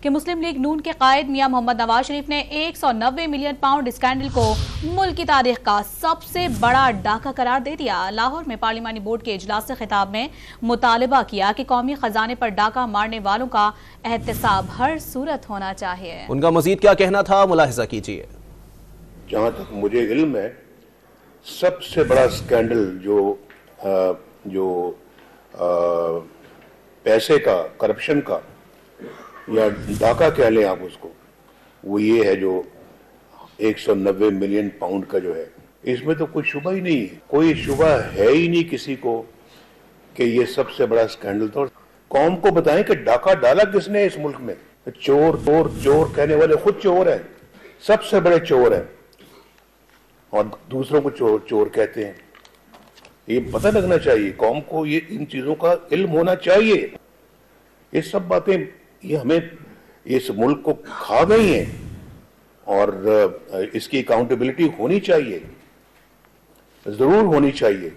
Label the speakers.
Speaker 1: कि मुस्लिम लीग नून के कायद मियां मोहम्मद नवाज शरीफ ने 190 मिलियन पाउंड स्कैंडल को मुल्क की तारीख का सबसे बड़ा डाका करार दे दिया। लाहौर में पार्लिमानी बोर्ड के इजलास से खिताब में मुतालबा किया कि कौमी खजाने पर डाका मारने वालों का एहतसाब हर सूरत होना चाहिए।
Speaker 2: उनका मजीद क्या कहना था, मुलाहिजा कीजिए।
Speaker 3: जहां तक मुझे इल्म है, सबसे बड़ा स्कैंडल जो पैसे का, करप्शन का या डाका कह लें आप उसको, वो ये है जो 190 मिलियन पाउंड का जो है। इसमें तो कोई शुबा ही नहीं है, कोई शुबा है ही नहीं किसी को कि ये सबसे बड़ा स्कैंडल था। कौम को बताएं कि डाका डाला किसने इस मुल्क में। चोर चोर चोर कहने वाले खुद चोर हैं, सबसे बड़े चोर हैं, और दूसरों को चोर चोर कहते हैं। ये पता लगना चाहिए कौम को, ये इन चीजों का इल्म होना चाहिए। ये सब बातें ये हमें इस मुल्क को खा गई हैं और इसकी अकाउंटेबिलिटी होनी चाहिए, जरूर होनी चाहिए।